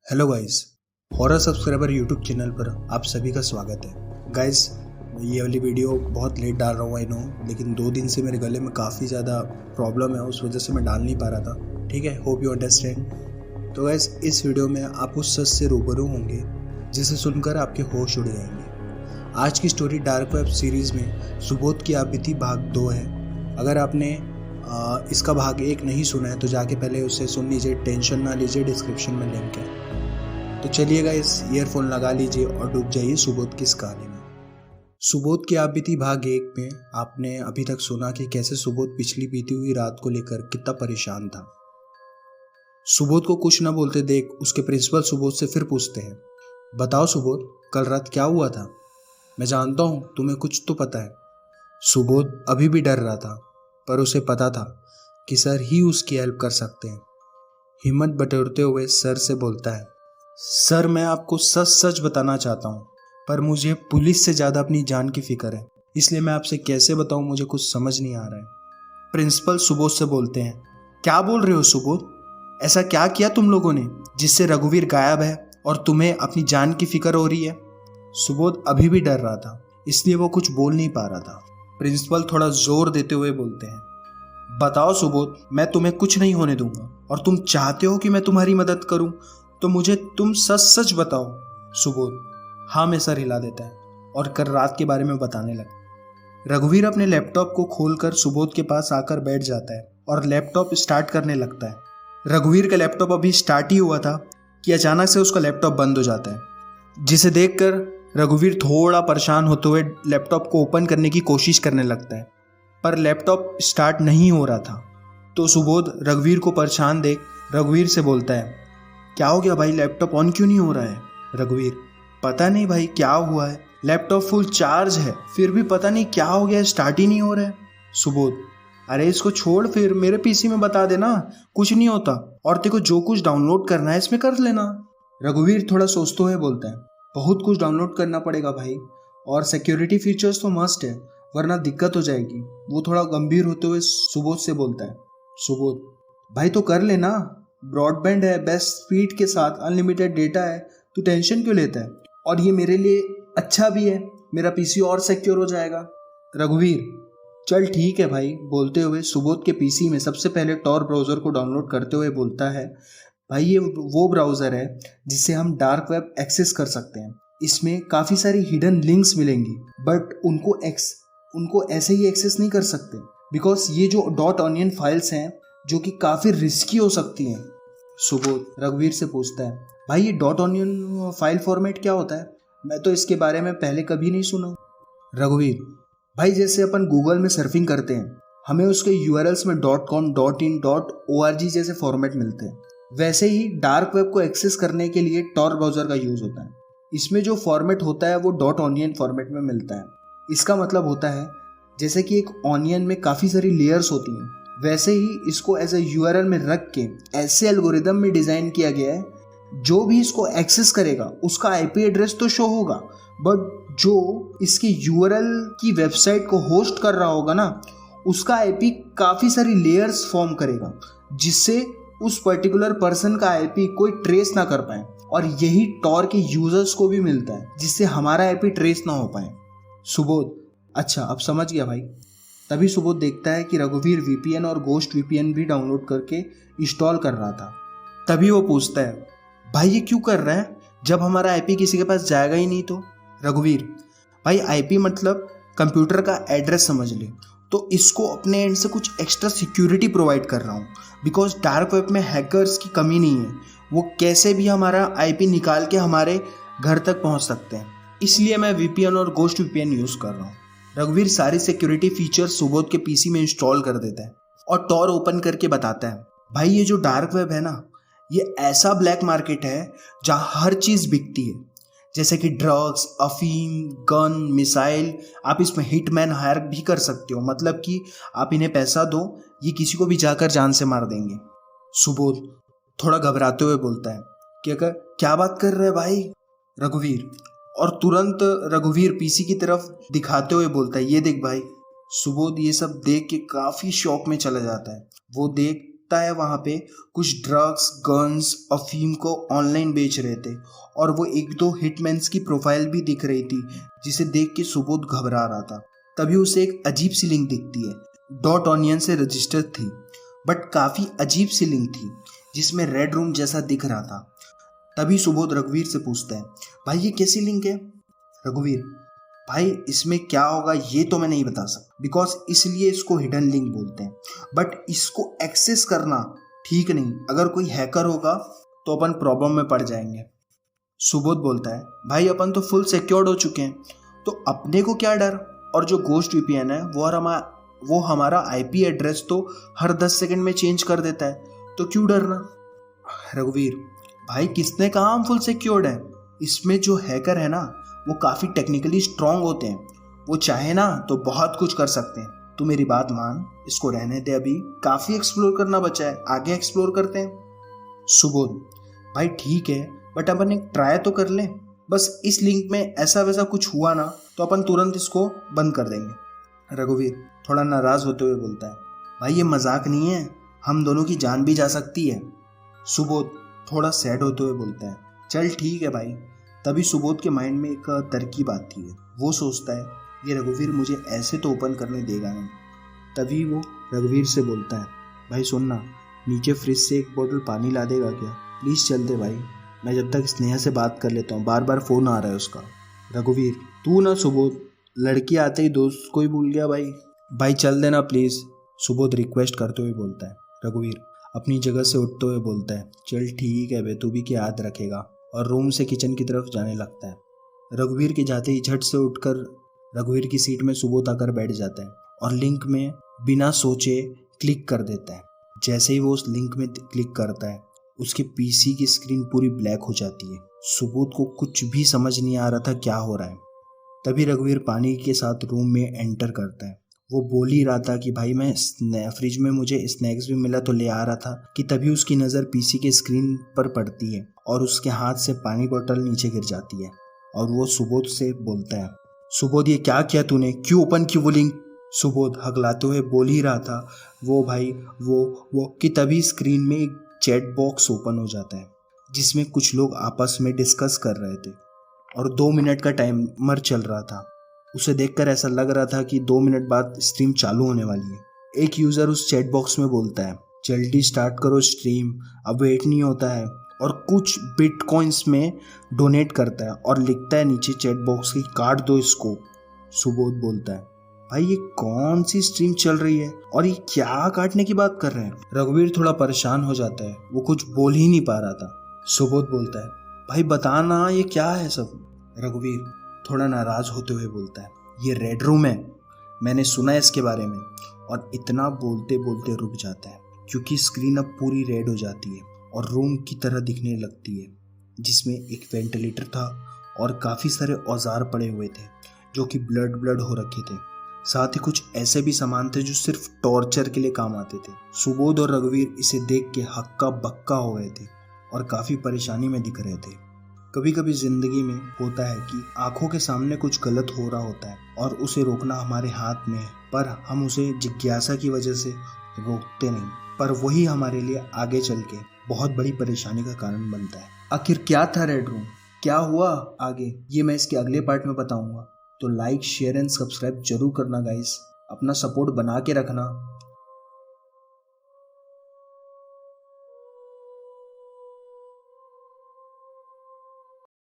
Hello guys, horror subscriber YouTube channel पर आप सभी का स्वागत है। गाइस, ये वाली वीडियो बहुत लेट डाल रहा हूँ आई नो, लेकिन 2 दिन से मेरे गले में काफ़ी ज़्यादा प्रॉब्लम है, उस वजह से मैं डाल नहीं पा रहा था। ठीक है, होप यू अंडरस्टैंड। तो गाइस, इस वीडियो में आप उस सच से रूबरू होंगे जिसे सुनकर आपके होश उड़ जाएंगे। आज की स्टोरी डार्क वेब सीरीज़ में सुबोध की आप बीती भाग 2 है। अगर आपने इसका भाग 1 नहीं सुना है तो जाके पहले उसे सुन लीजिए, टेंशन ना लीजिए, डिस्क्रिप्शन में लिंक है। तो चलिएगा, इस ईयरफोन लगा लीजिए और डूब जाइए सुबोध की इस कहानी में। सुबोध की आप बीती भाग 1 में आपने अभी तक सुना कि कैसे सुबोध पिछली बीती हुई रात को लेकर कितना परेशान था। सुबोध को कुछ न बोलते देख उसके प्रिंसिपल सुबोध से फिर पूछते हैं, बताओ सुबोध, कल रात क्या हुआ था? मैं जानता हूँ तुम्हें कुछ तो पता है। सुबोध अभी भी डर रहा था, पर उसे पता था कि सर ही उसकी हेल्प कर सकते हैं। हिम्मत बटोरते हुए सर से बोलता है, सर मैं आपको सच सच बताना चाहता हूँ, पर मुझे पुलिस से ज़्यादा अपनी जान की फिक्र है, इसलिए मैं आपसे कैसे बताऊँ, मुझे कुछ समझ नहीं आ रहा है। प्रिंसिपल सुबोध से बोलते हैं, क्या बोल रहे हो सुबोध? ऐसा क्या किया तुम लोगों ने जिससे रघुवीर गायब है और तुम्हें अपनी जान की फिक्र हो रही है? सुबोध अभी भी डर रहा था, इसलिए वो कुछ बोल नहीं पा रहा था। प्रिंसिपल थोड़ा जोर देते हुए बोलते हैं, बताओ सुबोध, मैं तुम्हें कुछ नहीं होने दूंगा और तुम चाहते हो कि मैं तुम्हारी मदद करूं तो मुझे तुम सच सच बताओ। सुबोध हाँ में सर हिला देता है और कल रात के बारे में बताने लगा। रघुवीर अपने लैपटॉप को खोलकर सुबोध के पास आकर बैठ जाता है और लैपटॉप स्टार्ट करने लगता है। रघुवीर का लैपटॉप अभी स्टार्ट ही हुआ था कि अचानक से उसका लैपटॉप बंद हो जाता है, जिसे देखकर रघुवीर थोड़ा परेशान होते हुए लैपटॉप को ओपन करने की कोशिश करने लगता है, पर लैपटॉप स्टार्ट नहीं हो रहा था। तो सुबोध रघुवीर को परेशान देख रघुवीर से बोलता है, क्या हो गया भाई, लैपटॉप ऑन क्यों नहीं हो रहा है? रघुवीर पता नहीं भाई क्या हुआ है, लैपटॉप फुल चार्ज है फिर भी पता नहीं क्या हो गया, स्टार्ट ही नहीं हो रहा है। सुबोध अरे इसको छोड़, फिर मेरे पीसी में बता देना, कुछ नहीं होता, और तेको जो कुछ डाउनलोड करना है इसमें कर लेना। रघुवीर थोड़ा सोचते हुए बोलता है, बहुत कुछ डाउनलोड करना पड़ेगा भाई, और सिक्योरिटी फीचर्स तो मस्ट है वरना दिक्कत हो जाएगी। वो थोड़ा गंभीर होते हुए सुबोध से बोलता है। सुबोध भाई तो कर लेना, ब्रॉडबैंड है, बेस्ट स्पीड के साथ अनलिमिटेड डेटा है, तू टेंशन क्यों लेता है? और ये मेरे लिए अच्छा भी है, मेरा पीसी और सिक्योर हो जाएगा। रघुवीर चल ठीक है भाई, बोलते हुए सुबोध के पीसी में सबसे पहले टॉर ब्राउज़र को डाउनलोड करते हुए बोलता है, भाई ये वो ब्राउज़र है जिससे हम डार्क वेब एक्सेस कर सकते हैं। इसमें काफ़ी सारी हिडन लिंक्स मिलेंगी, बट उनको ऐसे ही एक्सेस नहीं कर सकते, बिकॉज ये जो डॉट ऑनियन फाइल्स हैं जो कि काफ़ी रिस्की हो सकती हैं। सुबोध रघुवीर से पूछता है, भाई ये डॉट ऑनियन फाइल फॉर्मेट क्या होता है? मैं तो इसके बारे में पहले कभी नहीं सुना। रघुवीर भाई जैसे अपन गूगल में सर्फिंग करते हैं, हमें उसके यूआरएल्स में .com, .in, .org जैसे फॉर्मेट मिलते हैं, वैसे ही डार्क वेब को एक्सेस करने के लिए टॉर ब्राउज़र का यूज़ होता है। इसमें जो फॉर्मेट होता है वो डॉट ऑनियन फॉर्मेट में मिलता है। इसका मतलब होता है जैसे कि एक ऑनियन में काफ़ी सारी लेयर्स होती हैं, वैसे ही इसको एज ए यूआरएल में रख के ऐसे एल्गोरिदम में डिज़ाइन किया गया है, जो भी इसको एक्सेस करेगा उसका आईपी एड्रेस तो शो होगा, बट जो इसकी यूआरएल की वेबसाइट को होस्ट कर रहा होगा ना, उसका आईपी काफ़ी सारी लेयर्स फॉर्म करेगा, जिससे उस पर्टिकुलर पर्सन का आईपी कोई ट्रेस ना कर पाए, और यही टॉर के यूजर्स को भी मिलता है, जिससे हमारा आईपी ट्रेस ना हो पाए। सुबोध अच्छा अब समझ गया भाई। तभी सुबोध देखता है कि रघुवीर वीपीएन और गोस्ट वीपीएन भी डाउनलोड करके इंस्टॉल कर रहा था। तभी वो पूछता है, भाई ये क्यों कर रहा है जब हमारा आईपी किसी के पास जाएगा ही नहीं तो? रघुवीर भाई आईपी मतलब कंप्यूटर का एड्रेस समझ ले, तो इसको अपने एंड से कुछ एक्स्ट्रा सिक्योरिटी प्रोवाइड कर रहा हूँ, बिकॉज डार्क वेब में हैकर्स की कमी नहीं है, वो कैसे भी हमारा आईपी निकाल के हमारे घर तक पहुँच सकते हैं, इसलिए मैं वीपीएन और गोस्ट वीपीएन यूज़ कर रहा हूँ। रघुवीर सारी सिक्योरिटी फीचर्स सुबोध के पीसी में इंस्टॉल कर देता है और टॉर ओपन करके बताता है, भाई ये जो डार्क वेब है ना, ये ऐसा ब्लैक मार्केट है जहाँ हर चीज़ बिकती है, जैसे कि ड्रग्स, अफीम, गन, मिसाइल। आप इसमें हिटमैन हायर भी कर सकते हो, मतलब कि आप इन्हें पैसा दो, ये किसी को भी जाकर जान से मार देंगे। सुबोध थोड़ा घबराते हुए बोलता है कि अगर क्या बात कर रहे हैं भाई? रघुवीर और तुरंत रघुवीर पीसी की तरफ दिखाते हुए बोलता है, ये देख भाई। सुबोध ये सब देख के काफ़ी शॉक में चला जाता है। वो देख दिखता है वहाँ पे कुछ ड्रग्स, गन्स, अफीम को ऑनलाइन बेच रहे थे और वो एक दो हिटमैन्स की प्रोफाइल भी दिख रही थी, जिसे देख के सुबोध घबरा रहा था। तभी उसे एक अजीब सी लिंक दिखती है, डॉट ऑनियन से रजिस्टर्ड थी, बट काफ़ी अजीब सी लिंक थी जिसमें रेड रूम जैसा दिख रहा था। तभी सुबोध रघुवीर से पूछता है, भाई ये कैसी लिंक है? रघुवीर, भाई इसमें क्या होगा ये तो मैं नहीं बता सकता, बिकॉज इसलिए इसको हिडन लिंक बोलते हैं, बट इसको एक्सेस करना ठीक नहीं। अगर कोई हैकर होगा तो अपन प्रॉब्लम में पड़ जाएंगे। सुबोध बोलता है, भाई अपन तो फुल सिक्योर्ड हो चुके हैं, तो अपने को क्या डर? और जो गोस्ट वीपीएन है वो हमारा आईपी एड्रेस तो हर 10 सेकंड में चेंज कर देता है, तो क्यों डरना? रघुवीर, भाई किसने कहा हम फुल सिक्योर्ड है? इसमें जो हैकर है ना वो काफ़ी टेक्निकली स्ट्रांग होते हैं, वो चाहे ना तो बहुत कुछ कर सकते हैं। तू मेरी बात मान, इसको रहने दे, अभी काफ़ी एक्सप्लोर करना बचा है, आगे एक्सप्लोर करते हैं। सुबोध, भाई ठीक है, बट अपन एक ट्राई तो कर लें। बस इस लिंक में ऐसा वैसा कुछ हुआ ना तो अपन तुरंत इसको बंद कर देंगे। रघुवीर थोड़ा नाराज होते हुए बोलता है, भाई ये मजाक नहीं है, हम दोनों की जान भी जा सकती है। सुबोध थोड़ा सैड होते हुए बोलता है, चल ठीक है भाई। तभी सुबोध के माइंड में एक तरकीब आती है। वो सोचता है ये रघुवीर मुझे ऐसे तो ओपन करने देगा नहीं। तभी वो रघुवीर से बोलता है, भाई सुनना, नीचे फ्रिज से एक बोतल पानी ला देगा क्या? प्लीज़ चल दे भाई, मैं जब तक स्नेहा से बात कर लेता हूँ, बार बार फ़ोन आ रहा है उसका। रघुवीर, तू ना सुबोध, लड़की आते ही दोस्त को ही भूल गया भाई चल देना प्लीज़। सुबोध रिक्वेस्ट करते हुए बोलता है। रघुवीर अपनी जगह से उठते हुए बोलता है, चल ठीक है बे, तू भी क्या याद रखेगा, और रूम से किचन की तरफ जाने लगता है। रघुवीर के जाते ही झट से उठकर रघुवीर की सीट में सुबोध आकर बैठ जाता है और लिंक में बिना सोचे क्लिक कर देता है। जैसे ही वो उस लिंक में क्लिक करता है उसके पीसी की स्क्रीन पूरी ब्लैक हो जाती है। सुबोध को कुछ भी समझ नहीं आ रहा था क्या हो रहा है। तभी रघुवीर पानी के साथ रूम में एंटर करता है। वो बोल ही रहा था कि भाई मैं फ्रिज में मुझे स्नैक्स भी मिला तो ले आ रहा था, कि तभी उसकी नज़र पीसी के स्क्रीन पर पड़ती है और उसके हाथ से पानी बोतल नीचे गिर जाती है और वो सुबोध से बोलता है, सुबोध ये क्या किया तूने, क्यों ओपन की वो लिंक? सुबोध हगलाते हुए बोल ही रहा था वो भाई वो कि तभी स्क्रीन में एक चैट बॉक्स ओपन हो जाता है जिसमें कुछ लोग आपस में डिस्कस कर रहे थे और 2 मिनट का टाइमर चल रहा था। उसे देखकर ऐसा लग रहा था कि 2 मिनट बाद स्ट्रीम चालू होने वाली है। एक यूज़र उस चैट बॉक्स में बोलता है, जल्दी स्टार्ट करो स्ट्रीम, अब वेट नहीं होता है, और कुछ बिटकॉइंस में डोनेट करता है और लिखता है नीचे चैट बॉक्स की, काट दो इसको। सुबोध बोलता है, भाई ये कौन सी स्ट्रीम चल रही है और ये क्या काटने की बात कर रहे हैं? रघुवीर थोड़ा परेशान हो जाता है, वो कुछ बोल ही नहीं पा रहा था। सुबोध बोलता है, भाई बताना ये क्या है सब? रघुवीर थोड़ा नाराज होते हुए बोलता है, ये रेड रूम है, मैंने सुना है इसके बारे में। और इतना बोलते बोलते रुक जाता है क्योंकि स्क्रीन अब पूरी रेड हो जाती है और रूम की तरह दिखने लगती है, जिसमें एक वेंटिलेटर था और काफ़ी सारे औजार पड़े हुए थे जो कि ब्लड हो रखे थे। साथ ही कुछ ऐसे भी सामान थे जो सिर्फ टॉर्चर के लिए काम आते थे। सुबोध और रघुवीर इसे देख के हक्का बक्का हो गए थे और काफ़ी परेशानी में दिख रहे थे। कभी कभी ज़िंदगी में होता है कि आंखों के सामने कुछ गलत हो रहा होता है और उसे रोकना हमारे हाथ में है, पर हम उसे जिज्ञासा की वजह से रोकते नहीं, पर वही हमारे लिए आगे चल के बहुत बड़ी परेशानी का कारण बनता है। आखिर क्या था रेड रूम, क्या हुआ आगे, ये मैं इसके अगले पार्ट में बताऊंगा। तो लाइक, शेयर एंड सब्सक्राइब जरूर करना गाइस, अपना सपोर्ट बना के रखना।